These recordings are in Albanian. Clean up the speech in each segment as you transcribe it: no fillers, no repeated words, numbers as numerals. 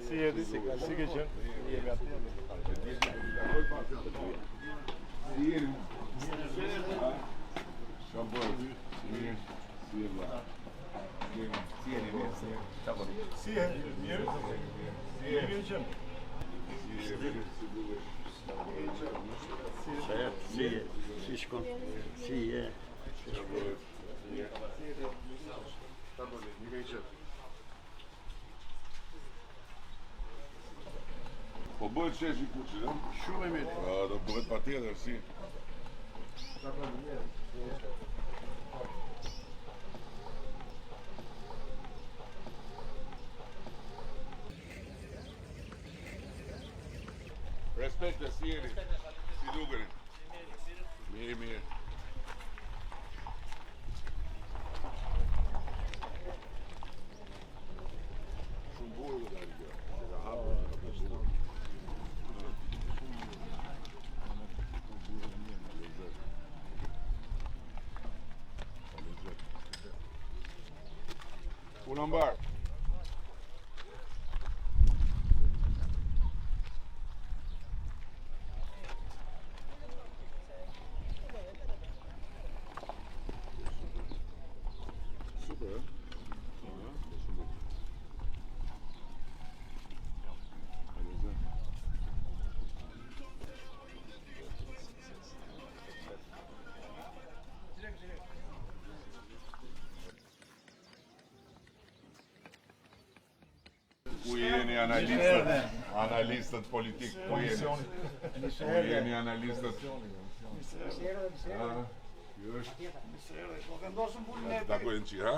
Si jeti, si ke qenë? Jemi aty. Si jeni? Kam bërë. Mirë. Si jeni? Si jeni? Si jeni? Mirë? Si jeni qenë? Si shkon? Si je? Po bëhet shesh i kuqit, no? Shumë e mirë. Do bëhet patjetër, si. Respekte, si jeni? Si dukeni? Mirë. Shumë burë dhe dalë kjo. Se ka hapë. Unë mbarë. Super, e? Super. Ku jeni analistët politik? Ku jeni analistët? Ju është? Po vendosëm punën e Takojnë që, ha?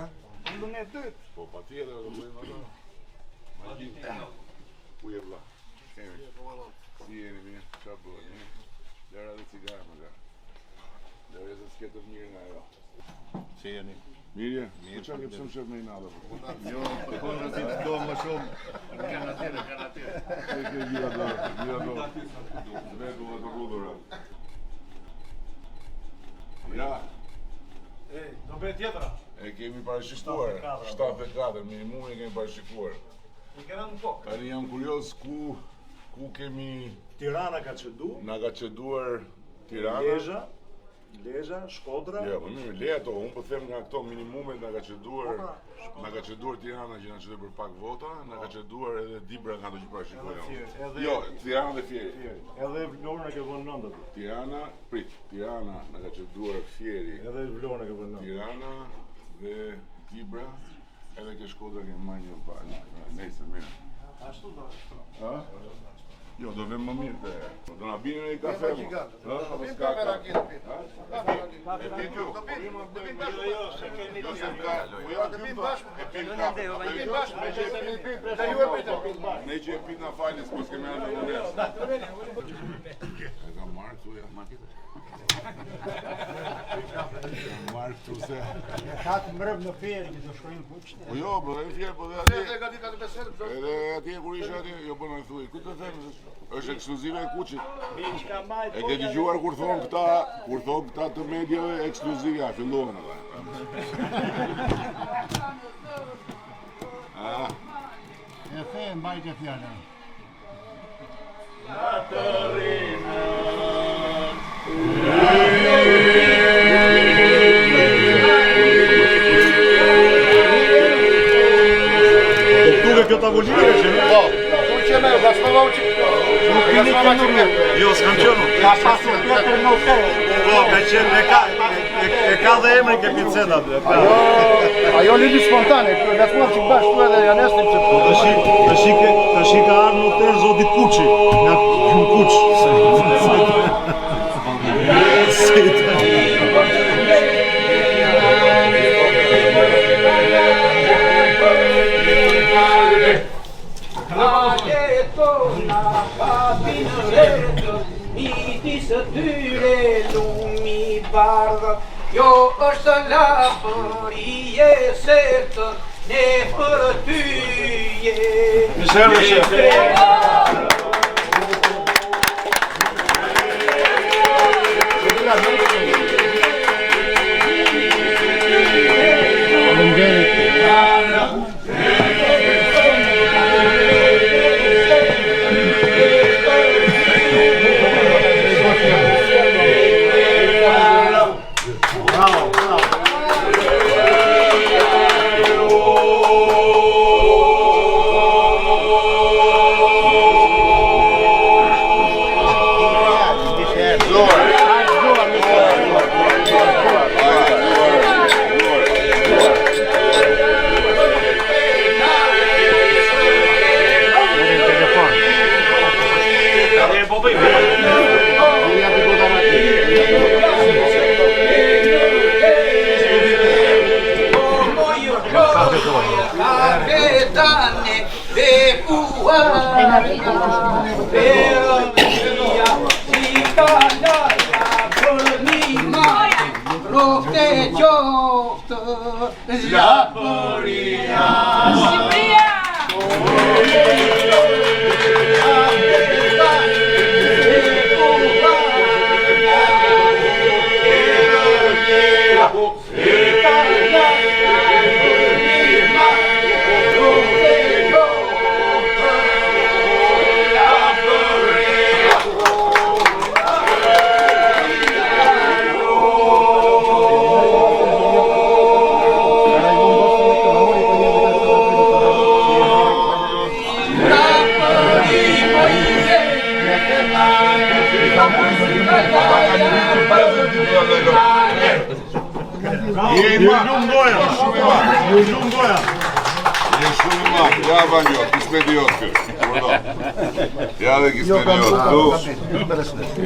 punën e dytë. Po pa tjetër, do bëjmë ato. Ku je vlla? Si jeni mirë? Qa bëhet mirë? Lera dhe cigarë më ga. Lera se s'ketët mirë nga jo. Si jeni? Mirë? Mirë. Qa ke pësëm shëf me i nadë? Jo, përkohën si të do më shumë. Kanë atyre. Se ke gjitha do. Zvedu dhe të rudhura. Ja. Do bëhet tjetra. E kemi parashikuar. 74, minimum e kemi parashikuar. I kena në kokë. Tani jam kurios ku kemi Tirana ka çedu. na ka çeduar Tirana. Lezhë, Shkodra. Jo, më mirë, le ato, unë po them nga këto minimumet na ka çeduar Tirana që na çedoi për pak vota, na ka çeduar edhe Dibra nga ato që parashikojmë. Jo, Tirana dhe Fieri. Edhe Vlorë na ke vënë 9 aty. Tirana na ka çeduar Fieri. Edhe Vlorë na ke vënë 9. Tirana dhe Dibra, edhe ke Shkodra ke marrë një pa. Nëse mirë. Ashtu do. Ha? Jo, do vem më mirë të... Do na bini në i kafe më. Do bim kafe rakit. E ti tu? Do bim bashkë. Jo, se keni Jo, se të ka... Do bim bashkë. E pim kafe. Do bim bashkë. Da ju e pëjtë. Ne që e pit na falni, s'po s'kemi anë në nënesë. E ka marrë këtu, ja. Marrë këtu se... Ka të mrëb në ferë që do shkojnë kuqtë. Po jo, po dhe në fjerë, po dhe atje... Edhe atje kur ishe atje, jo po në thuj. Këtë të themë, është ekskluzive e kuqit. E ke dëgjuar kur thonë këta të mediave ekskluzive, a fillohen edhe. E the e mbajtje fjallën. Duke kjo tavolinë që në? Po, unë që me, gasmava unë që... Jo, s'kam qënë. Ka pasur tjetër në hotel. Po, ka qenë e ka dhe emrin ke pizzeta. Ajo lili spontane, në fuar që bashkë tu edhe janë esnim që... Tashi ka arë në hotel Zoti Kuçi, nga Kuç. Tona papin rëtë, miti së tyre lumi bardhë, jo është lapërie sertë, ne për tyje.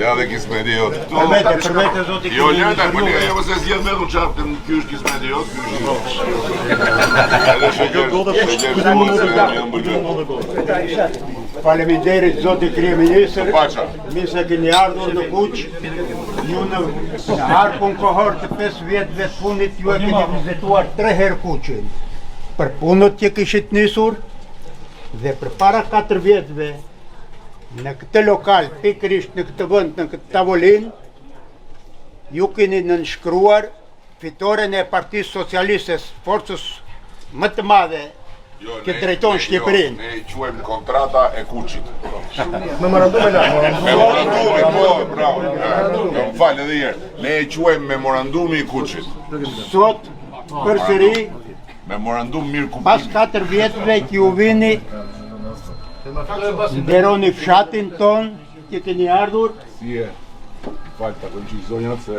Ja dhe kismediot këtu. Jo lërta, jo mëse zjedh vetëm qartë, ky është kismediot, ky është Faleminderit zoti kryeministër. Mi se keni ardhur në Kuq. Ju në harkun kohor të 5 vjetëve të punit ju e keni vizituar 3 herë Kuqin. Për punët që kishit nisur dhe për para 4 vjetëve në këtë lokal, pikërisht në këtë vend, në këtë tavolinë, ju keni nënshkruar fitoren e Partisë Socialiste, forcës më të madhe që drejton Shqipërinë. Ne i quajmë kontrata e Kuqit. Memorandum e lartë. Memorandumi, po, bravo. Më fal edhe një herë. Ne i quajmë memorandumi i Kuqit. Sot përsëri memorandum mirë kuptimi. pas 4 vjetëve që ju vini nderoni fshatin ton që keni ardhur. Si e? Falë, ta këmë që i zonjat se...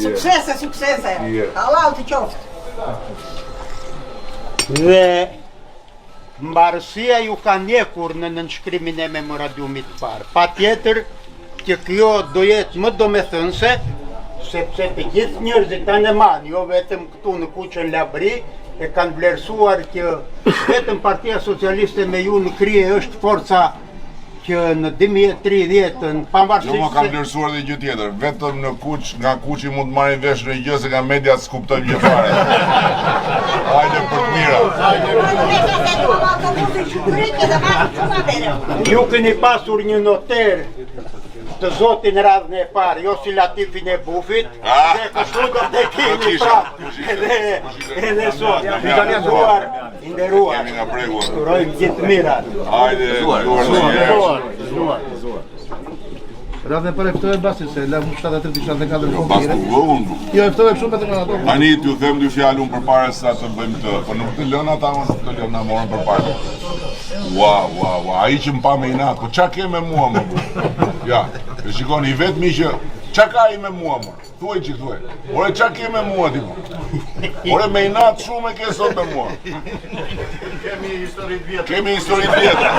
Suksese, suksese! Allah të qoftë! Dhe mbarësia ju ka njekur në nënshkrimin e memorandumit parë. Pa tjetër që kjo do jetë më domethënse, sepse të gjithë njerëzit tanë e manë, jo vetëm këtu në Kuqën Labri, e kanë vlerësuar që vetëm Partia Socialiste me ju në krye është forca që në 2030 pavarësisht. Jo më kam vlerësuar dhe gjë tjetër, vetëm në Kuq, nga Kuqi mund të marrin vesh në gjë se nga media s'kuptojnë gjë fare. Hajde për të mira. Ju keni pasur një noter të zotin radhën e parë, jo si Latifin e Bufit, dhe kështu do të kemi prapë, edhe sot, nderuar, urojmë gjithë mirat. Hajde, Radhën e parë e ftove basi se la 73-74 pas të vëhun. Jo, e ftove shumë të nga ato. Tani t'ju them dy fjalë unë përpara se sa të bëjmë të, po nuk të lënë ata, mos të lënë na morën përpara. Ua, ai që më pa me inat, po qa ke me mua më? Ja, e shikoni vetëm që qa ka i me mua më? Thuaj që thuaj. Ore qa ke me mua ti më? Ore me inat shumë e ke sot me mua. Kemi historit vjetra.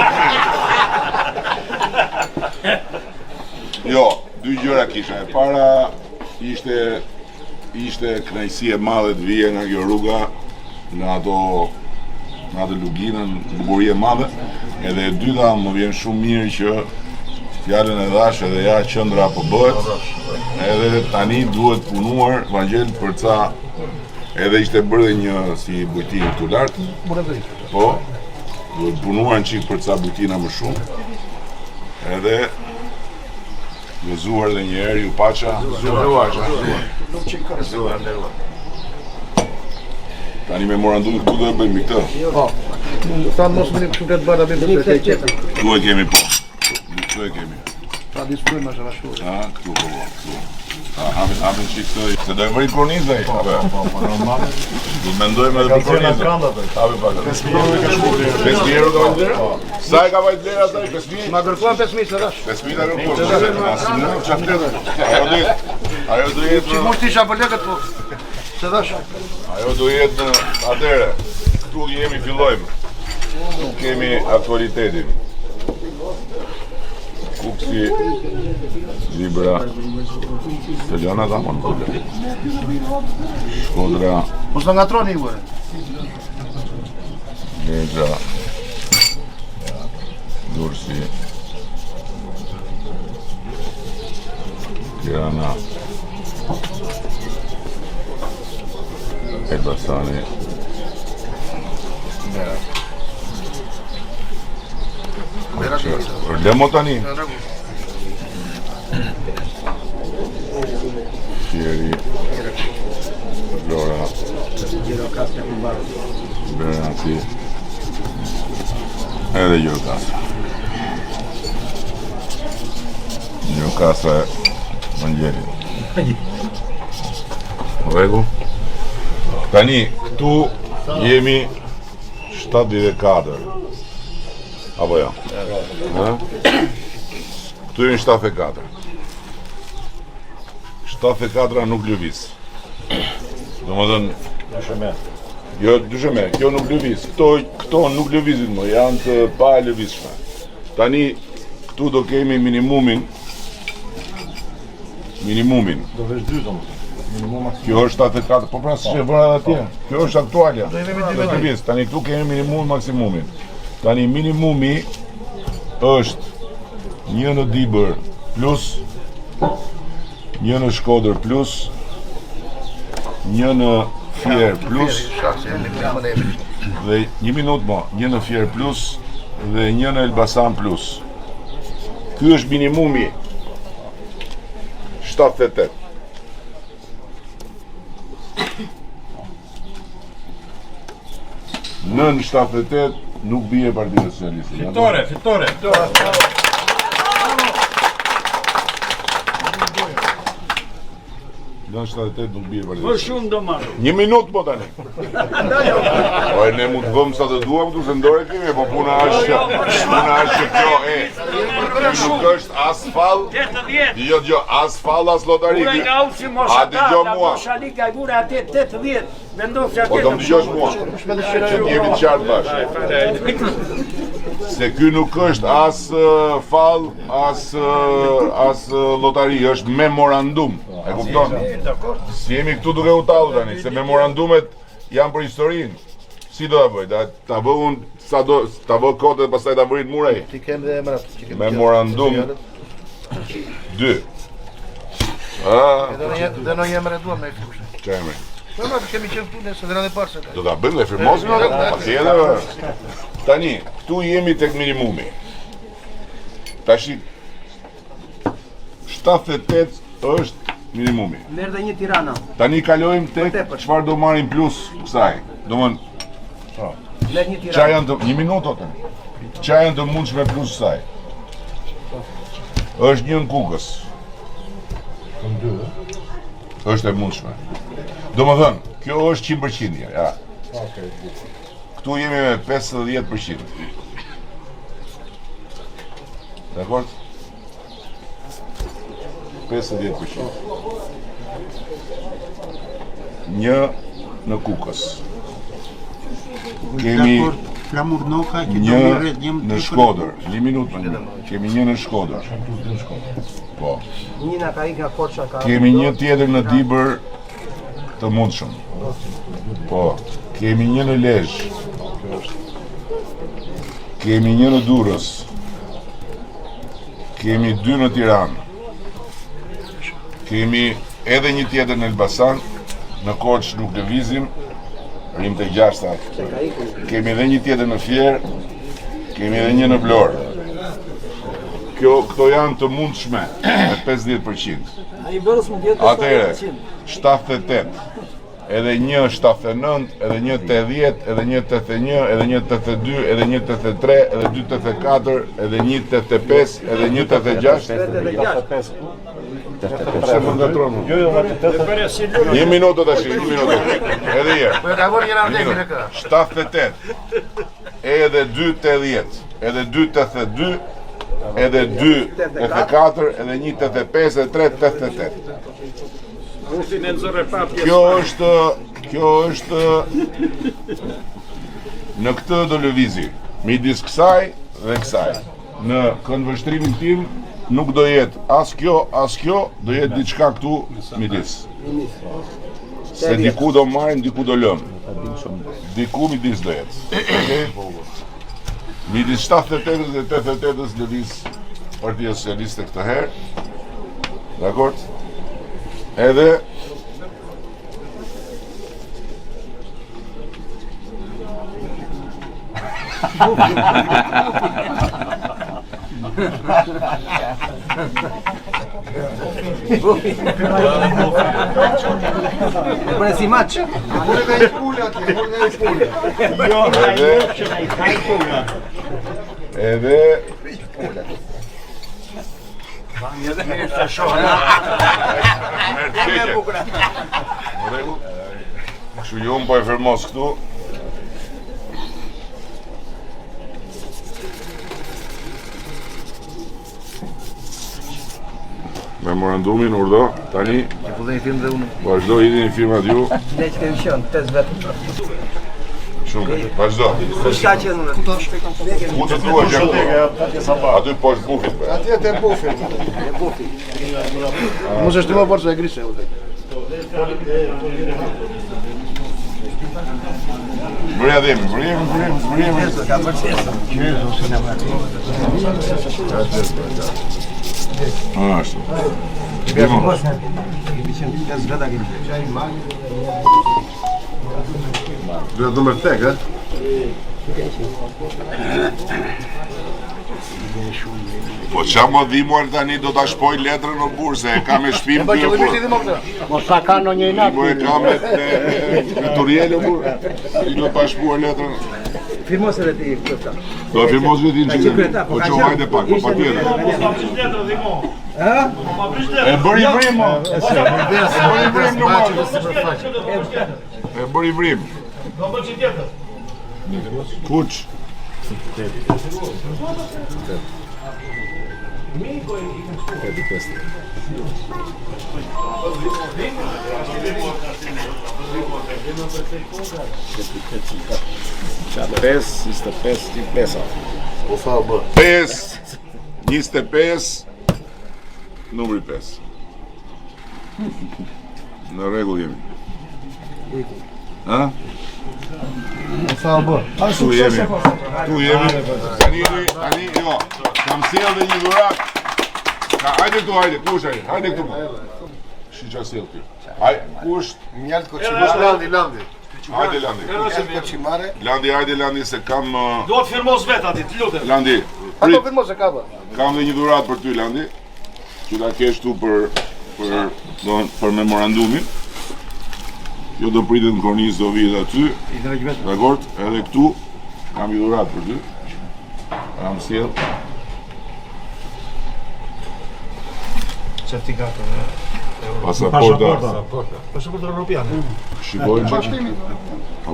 Jo, dy gjëra kisha. E para ishte kënaqësi e madhe të vije nga kjo rruga në ato luginën, bukurie e madhe. Edhe e dyta më vjen shumë mirë që fjalën e dhash edhe ja qendra po bëhet. Edhe tani duhet punuar Vangjel për ca, edhe ishte bërë një si bujtim këtu lart. Po, duhet punuar një çik për ca bujtina më shumë. Edhe gëzuar dhe njerë ju paqa. Gëzuar. Tani memorandumi këtu do e bëjmë i këtë. Po, thamë mos më një shumë këtë bërë abim të të qetë. Këtu e kemi po. Këtu e kemi. Ta diskujmë është rashtu. Këtu po. Hamin qikëtoj, se do e mëri kornizë e, normal. du të mendojmë edhe për kornizë. Habi pak. 5.000 euro ka vajtë lera? Sa e ka vajtë lera taj? 5.000? Ma kërkuan 5.000 se dash. 5.000 ta kërkuan. Asë në, qatë letë. Ajo do jetë Që mund t'isha për lekët po. Se dash. Ajo do jetë në atere. Këtu jemi fillojmë. Këtu kemi aktualitetin. Kuksi, Libra, Italiana ta mund të dhe. Shkodra, Mos të ngatroni ju. Ledra, Dursi, Tirana, Elbasani, Lemo tani. Fieri, Flora, Beranci, edhe Gjirokastra. Gjirokastra më ngjenin. Regu. Tani, këtu jemi 74. Apo jo? Këtu jemi 74. 74 nuk lëviz. Do më dhënë... Jo, dysheme, kjo nuk lëviz. Këto nuk lëvizit më, janë të pa e lëvizshme. Tani, këtu do kemi minimumin. Do vesh 2 do më. Kjo është 74, po pra si që vërë edhe atje. Kjo është aktualja. Do lëviz. Tani, këtu kemi minimumin, maksimumin. Tani, minimumi është 1 në Dibër plus 1 në Shkodër plus 1 në Fier plus dhe 1 minut mo 1 në Fier plus dhe 1 në Elbasan plus. Ky është minimumi 78. Nën 78 nuk bie Partia Socialiste. Fitore. Nën 78 nuk bie Partia Më shumë do marrë. 1 minut po tani. Po ne mund të vëmë sa të duam këtu se ndore kemi, po puna është që kjo nuk është as fall. 80. Jo, as fall as lotari. Ura nga usi mos A ata, dëgjo ta mua. mosha liga e gura atë 80. Vendosja Po atë. do më dëgjosh mua. Që jemi qartë bashkë. Se ky nuk është as fall, as lotari, është memorandum. E kupton? Si jemi këtu duke u tallu tani, se memorandumet janë për historinë. Si do ta bëj? Ta vë unë sa do, ta vë kote dhe pastaj ta vërit murej. Ti kem dhe emrat. Memorandum 2. Dhe në emre duam me këtu. Çfarë emri? Po ma kemi qenë këtu ne së parë se. Do ta bëjmë dhe firmosim atë? Patjetër. Tani, këtu jemi tek minimumi. Tashi 78 është minimumi. Merë dhe një Tirana. Tani kalojmë tek çfarë do marrim plus kësaj. Domthon, Merë një çfarë Tirana. janë të 1 minutë tani. Çfarë janë të mundshme plus kësaj? Është një në Kukës. Është e mundshme. Domethënë, kjo është 100%, ja. Këtu jemi me 50%. Dakor? 50%. Një në Kukës. Kemi Flamur Noka, që do një më rrët një në Shkodër. Një minutë më një. Kemi një në Shkodër. Po. Një nga ka i nga Korça ka. Kemi një tjetër në Dibër të mundshëm. Po. Kemi një në Lezhë. Kemi një në Durrës. Kemi 2 në Tiranë. Kemi edhe një tjetër në Elbasan. Në Korçë nuk lëvizim. Rrim të 6. Kemi edhe një tjetër në Fier. Kemi edhe një në Vlorë. Këto janë të mundshme me 50%. A i bërës më djetë Atere, 78, edhe një 79, edhe një 80, edhe një 81, edhe një 82, edhe një 83, edhe 2 84, edhe një 85, edhe një 86. Se më ngatron. Një minutë tash, një minutë. Edhe je. Po e ka vënë njëra vdekje në kë. 78. Edhe 280. Edhe 282. Edhe 284, edhe 185, edhe 388. Kjo është në këtë do lëvizi, midis kësaj dhe kësaj. Në këndvështrimin tim nuk do jetë as kjo, do jetë diçka këtu midis. Se diku do marrim, diku do lëmë. Diku midis do jetë. Midis 78 dhe 88 lëviz Partia Socialiste këtë herë. Dakord? Edhe Bëre si maç. Edhe kështu ju më po e fermos këtu. Memorandumin urdo, tani Filloi film dhe unë. vazhdo hidhni firmat ju. Ne që kemi qenë 5 vetë. Shumë, vazhdo. Kushta që në Ku të tua që aty poshtë bufit. Atje te bufi. Mos është më forca e grisë. Bërja dhemi, bërjemi. ka përqesë. Ashtu. Dimo. Kemi qenë 5 veta kemi. Do të më tek, ha? Po qa më dhimuar tani do t'a shpoj letrën në burë, se e ka me shpim Po të që jo do të burë. më këtë. Mos sa ka në një natë. Po e ka me Turielë burë. I do t'a shpuar letrën. Firmos edhe ti këta. Do filmos vetin që kreta, po po ka që qenë. hajde pak, po pa tjetër. Ha? E bëri vrim, mo. E bëri vrim në Maçi malë. të sipërfaqe. E bëri vrim. Kuç. Po fa bë. 5, 25, numri 5. Në rregull jemi. Ha? Po fa bë. Tu jemi. Tani jo. Kam sjell dhe një dhuratë. Hajde këtu, hajde, kush hajde? Hajde këtu. Shi qa sjell ti. Hajde, kush? Mjalt koçi Landi. Hajde Landi. Mjalt koçi mare. Landi, hajde Landi se kam Do të firmos vet aty, të lutem. Landi. Ato filmos e ka bë. Kam dhe një dhuratë për ty Landi. Që ta kesh tu për memorandumin. Jo do pritet në kornizë do vihet aty. Dakord? Edhe këtu kam një dhuratë për ty. Kam sjell. Pasaporta. Pasaporta europiane. Shikojmë që...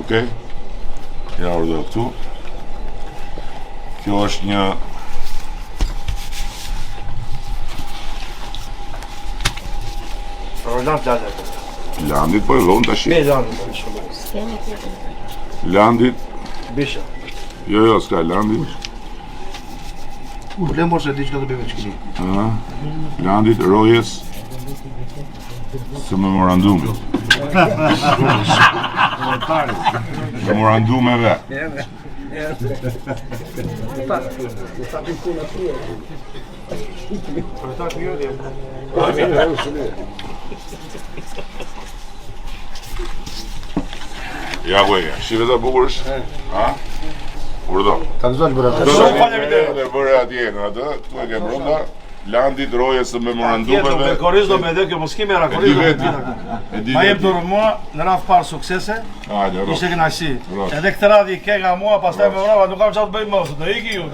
Okej. Ja urdo këtu. Kjo është një... Landit po e dhonë të shi. Landit... Bisha. Jo, s'ka Landit. Po le mos e di çka do bëjmë çkini. Landit, rojes... Së memorandumit. Memorandumeve. Ja goja, shive të bukur është? Ha? Urdo. Ta gëzosh bëra. Shumë faleminderit. Dhe bëre atje në atë, tu e ke brenda. Landit roje së memorandumeve. Koriz do me dhe kjo mos kemi era E di koriz. veti. E di Ma jep veti. dorë mua në radhë parë suksese. Hajde, Ishte ro. kënaqësi. Ros. Edhe këtë radhë i ke nga mua, pastaj me vrava, nuk kam çfarë të bëj më, se do iki ju.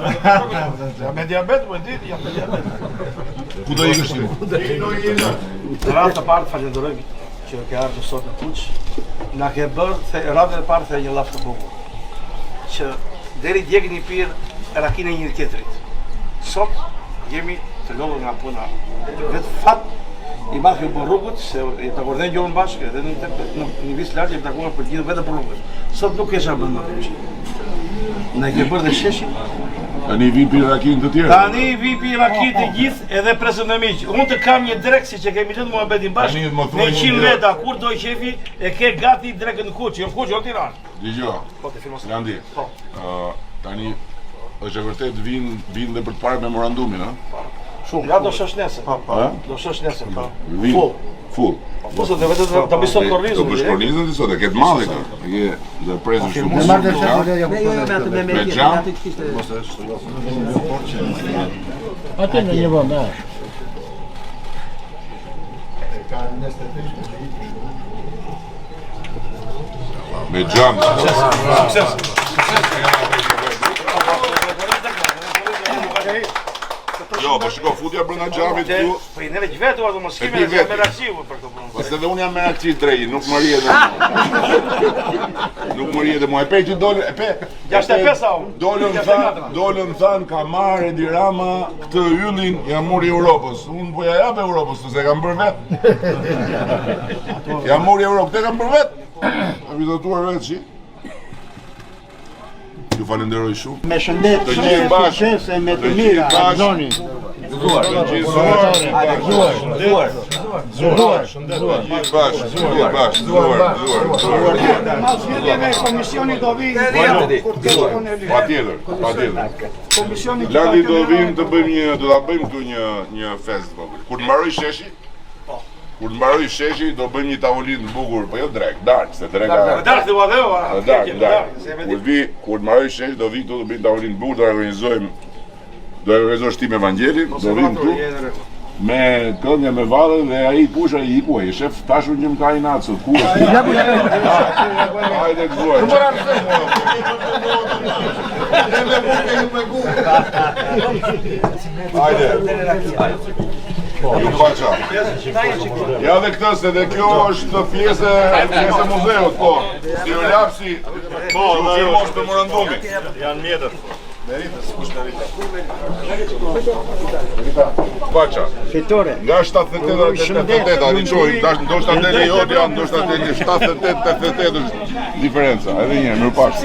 Jam me diabet, po e di, jam me diabet. Ku do ikësh ti? Në radhë të parë falenderojmë që ke ardhur sot në Kuç. Na ke bërë radhën e parë një llaf të bukur. Që deri dje keni pirë rakinë e një tjetrit. Sot jemi të lodhur nga puna. Vetë fat i marrë për rrugët, se i takordhen gjorën bashkë, edhe në nivis lartë i takuar për gjithë vetë për rrugët. Sot nuk kesha bërë më të mëshë. Na ke bërë dhe sheshi. Tani vi pi rakinë të tjerë. Tani vi pi rakinë të gjithë edhe presën e miq. Unë të kam një drek si që kemi lënë muhabetin bashkë. Tani më thuaj Me një 100 drek. veta, kur do qefi e ke gati drekën në Kuç, jo në Kuç, jo në Tiranë. Dgjoj. Po të filmos. Landi. Po. Tani është e vërtet vinë dhe për të parë memorandumin, ha? Shumë. Ja do shosh nesër. Ha? Do shosh nesër. Po. Vinë. Full. Po sot dhe vetë ta bëj sot Do korrizën. bësh kornizën ti sot, e ke të madhe këtë. E ke dhe presën shumë. Me marrë dhe shekullë ja Ne jo me atë me Me xham? atë kishte. Atë në një vend, a. Me xham. Sukses. Jo, po shiko, futja brenda xhamit këtu. Po i neve vetë ato mos E kemi di vetë. me raksiu për këtë punë. Pas edhe unë jam me akci drejt, nuk më rrihet. Nuk më rrihet mua. E pe që dolën, e pe. 65 au. Dolën than ka marrë Edi Rama këtë yllin, ja mori Europës. Unë po ja jap Europës, se kam bërë vet. Ja mori Europë, te kam bërë vet. A vizatuar vetë shi. Ju falenderoj shumë. Me shëndet, Të me gjithë bashkë. suksese, me të Të mira. gjithë bashkë. Zoni. Të gjithë zuar. Zuar. Komisioni do vi. Patjetër. Landi do vim të bëjmë do ta bëjmë këtu një fest të vogël. Kur të mbaroj sheshi? Kur të mbaroj sheshi do bëjmë një tavolinë të bukur, po jo drek, dark, se dreka. Dark dhe vadheu. Dark. Kur të mbaroj sheshi do vi këtu do bëjmë tavolinë të bukur, do organizoj shtim Evangelin, do vim këtu me këngë me valle dhe ai pusha i iku, ai shef tashun që më ka inat sot. Ku? Hajde gjuar. Hajde. Ju paqa. Ja dhe këtë se dhe kjo është pjesë e muzeut, po. Si u lapsi, po, u firmosh memorandumi. Janë mjetët. Paqa. Fitore. Nga 78 a diqoj, ndoshta deli Jodja, ndoshta deli 78 88 është diferenca. Edhe një, mirë pash.